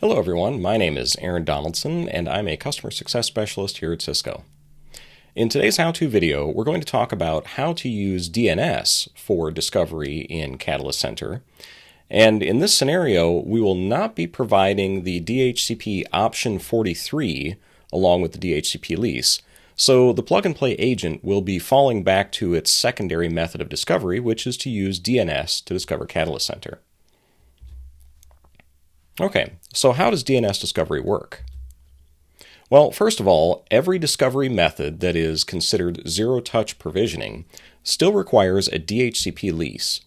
Hello everyone, my name is Aaron Donaldson and I'm a Customer Success Specialist here at Cisco. In today's how-to video, we're going to talk about how to use DNS for discovery in Catalyst Center. And in this scenario, we will not be providing the DHCP option 43 along with the DHCP lease. So the plug-and-play agent will be falling back to its secondary method of discovery, which is to use DNS to discover Catalyst Center. Okay, so how does DNS discovery work? Well, first of all, every discovery method that is considered zero-touch provisioning still requires a DHCP lease.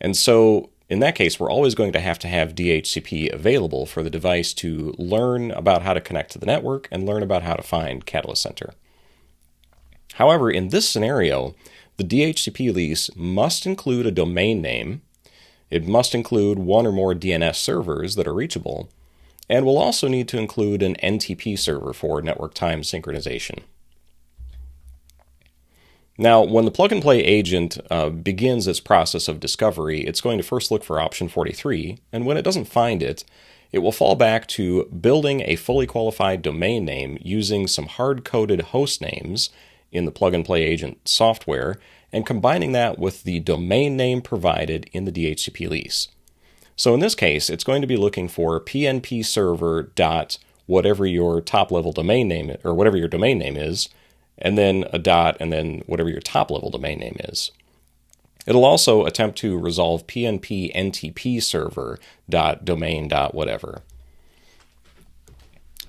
And so, in that case, we're always going to have DHCP available for the device to learn about how to connect to the network and learn about how to find Catalyst Center. However, in this scenario, the DHCP lease must include a domain name. It must include one or more DNS servers that are reachable, and will also need to include an NTP server for network time synchronization. Now, when the plug-and-play agent begins its process of discovery, it's going to first look for option 43, and when it doesn't find it, it will fall back to building a fully qualified domain name using some hard-coded host names in the plug-and-play agent software, and combining that with the domain name provided in the DHCP lease. So in this case, it's going to be looking for PnP server dot whatever your top-level domain name, or whatever your domain name is, and then a dot, and then whatever your top-level domain name is. It'll also attempt to resolve PnP NTP server dot domain dot whatever.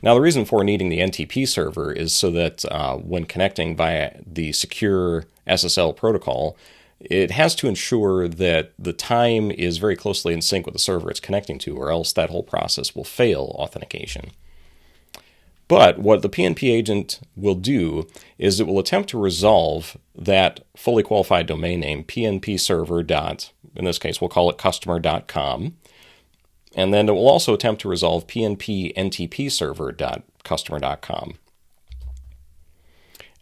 Now, the reason for needing the NTP server is so that when connecting via the secure SSL protocol, it has to ensure that the time is very closely in sync with the server it's connecting to, or else that whole process will fail authentication. But what the PnP agent will do is it will attempt to resolve that fully qualified domain name, PnP server dot, in this case we'll call it customer.com, and then it will also attempt to resolve PnP NTP server.customer.com.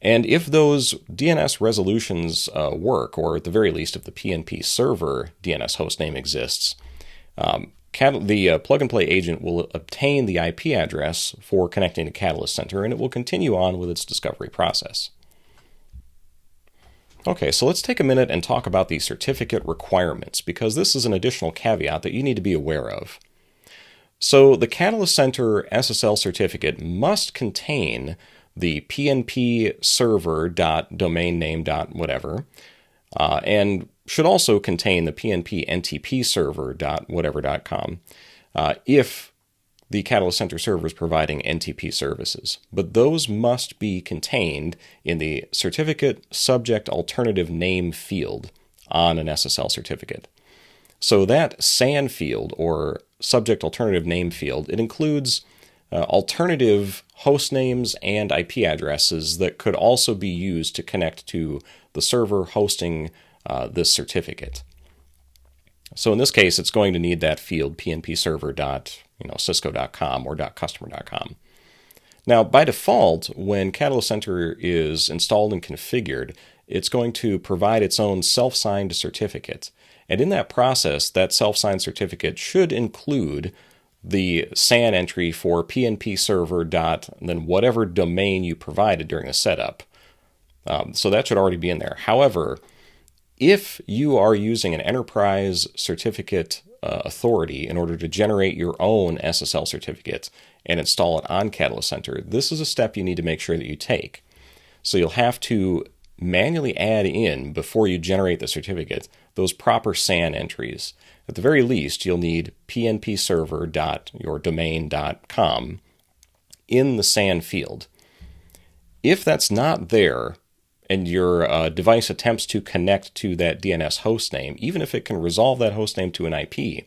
And if those DNS resolutions work, or at the very least if the PnP server DNS hostname exists, the plug-and-play agent will obtain the IP address for connecting to Catalyst Center, and it will continue on with its discovery process. Okay, so let's take a minute and talk about the certificate requirements, because this is an additional caveat that you need to be aware of. So the Catalyst Center SSL certificate must contain the PnP server dot domain name dot whatever, and should also contain the PnP NTP server dot whatever.com if the Catalyst Center server is providing NTP services. But those must be contained in the certificate subject alternative name field on an SSL certificate. So that SAN field, or subject alternative name field, it includes alternative host names and IP addresses that could also be used to connect to the server hosting this certificate. So in this case, it's going to need that field pnpserver.cisco.com or .customer.com. Now, by default, when Catalyst Center is installed and configured, it's going to provide its own self-signed certificate. And in that process, that self-signed certificate should include the SAN entry for PnP server dot, and then whatever domain you provided during the setup. So that should already be in there. However, if you are using an enterprise certificate authority in order to generate your own SSL certificate and install it on Catalyst Center, this is a step you need to make sure that you take. So you'll have to manually add in, before you generate the certificate, those proper SAN entries. At the very least, you'll need pnpserver.yourdomain.com in the SAN field. If that's not there, and your device attempts to connect to that DNS hostname, even if it can resolve that hostname to an IP,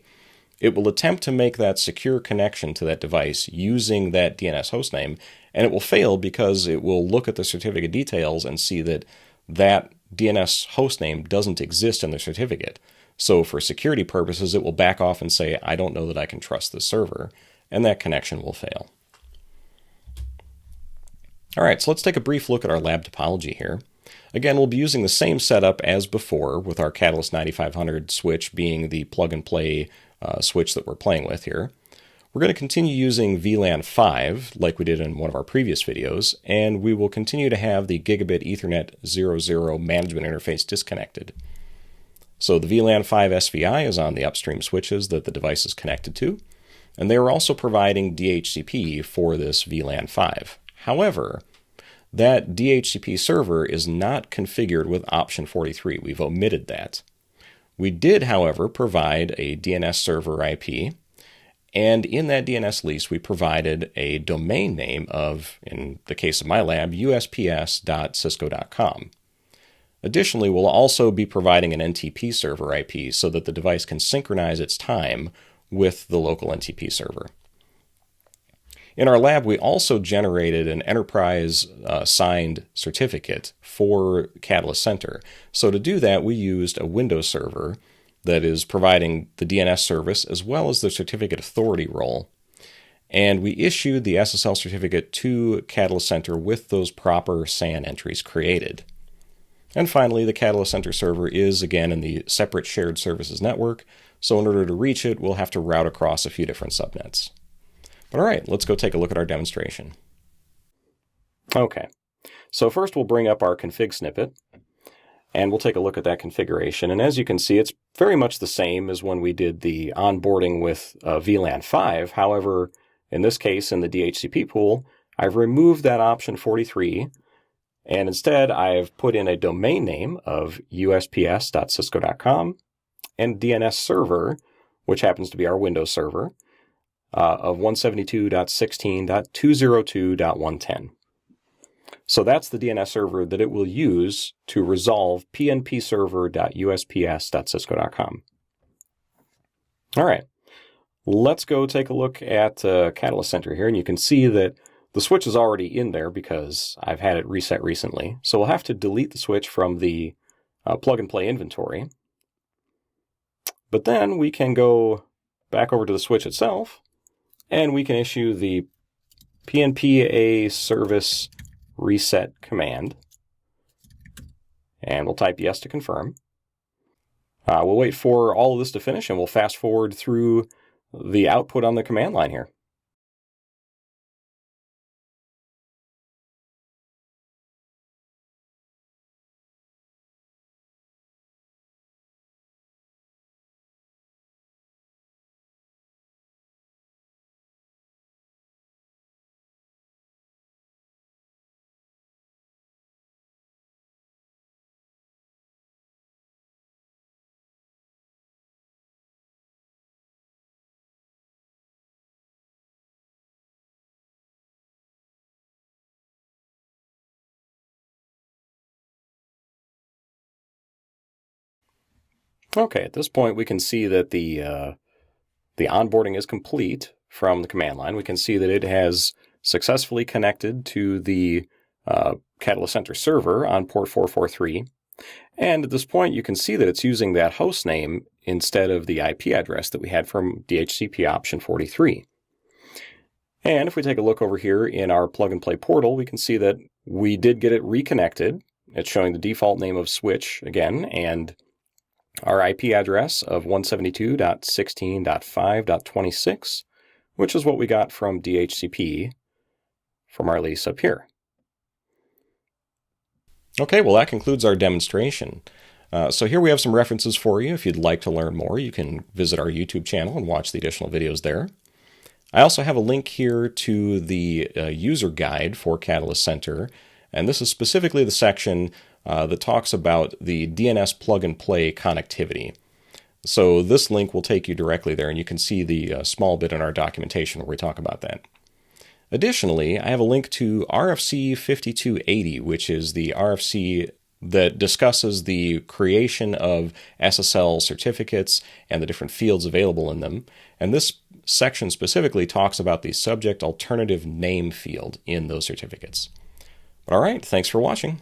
it will attempt to make that secure connection to that device using that DNS hostname, and it will fail because it will look at the certificate details and see that that DNS hostname doesn't exist in the certificate. So for security purposes, it will back off and say, I don't know that I can trust this server, and that connection will fail. All right, so let's take a brief look at our lab topology here. Again, we'll be using the same setup as before, with our Catalyst 9500 switch being the plug-and-play switch that we're playing with here. We're going to continue using VLAN 5 like we did in one of our previous videos, and we will continue to have the Gigabit Ethernet 00 management interface disconnected. So the VLAN 5 SVI is on the upstream switches that the device is connected to, and they are also providing DHCP for this VLAN 5. However, that DHCP server is not configured with option 43. We've omitted that. We did, however, provide a DNS server IP, and in that DNS lease, we provided a domain name of, in the case of my lab, usps.cisco.com. Additionally, we'll also be providing an NTP server IP so that the device can synchronize its time with the local NTP server. In our lab, we also generated an enterprise signed certificate for Catalyst Center. So to do that, we used a Windows server that is providing the DNS service as well as the certificate authority role. And we issued the SSL certificate to Catalyst Center with those proper SAN entries created. And finally, the Catalyst Center server is again in the separate shared services network, so in order to reach it, we'll have to route across a few different subnets. But all right, let's go take a look at our demonstration. Okay, so first we'll bring up our config snippet, and we'll take a look at that configuration. And as you can see, it's very much the same as when we did the onboarding with VLAN 5. However, in this case, in the DHCP pool, I've removed that option 43, and instead I've put in a domain name of usps.cisco.com and DNS server, which happens to be our Windows server, of 172.16.202.110. So that's the DNS server that it will use to resolve pnpserver.usps.cisco.com. All right, let's go take a look at Catalyst Center here, and you can see that the switch is already in there because I've had it reset recently. So we'll have to delete the switch from the plug-and-play inventory. But then we can go back over to the switch itself, and we can issue the PnP service reset command. And we'll type yes to confirm. We'll wait for all of this to finish, and we'll fast forward through the output on the command line here. Okay, at this point we can see that the onboarding is complete from the command line. We can see that it has successfully connected to the Catalyst Center server on port 443. And at this point you can see that it's using that host name instead of the IP address that we had from DHCP option 43. And if we take a look over here in our plug-and-play portal, we can see that we did get it reconnected. It's showing the default name of switch again, and our IP address of 172.16.5.26, which is what we got from DHCP from our lease up here. Okay, well that concludes our demonstration. So here we have some references for you. If you'd like to learn more, you can visit our YouTube channel and watch the additional videos there. I also have a link here to the user guide for Catalyst Center, and this is specifically the section that talks about the DNS plug-and-play connectivity. So this link will take you directly there, and you can see the small bit in our documentation where we talk about that. Additionally, I have a link to RFC 5280, which is the RFC that discusses the creation of SSL certificates and the different fields available in them. And this section specifically talks about the subject alternative name field in those certificates. All right, thanks for watching.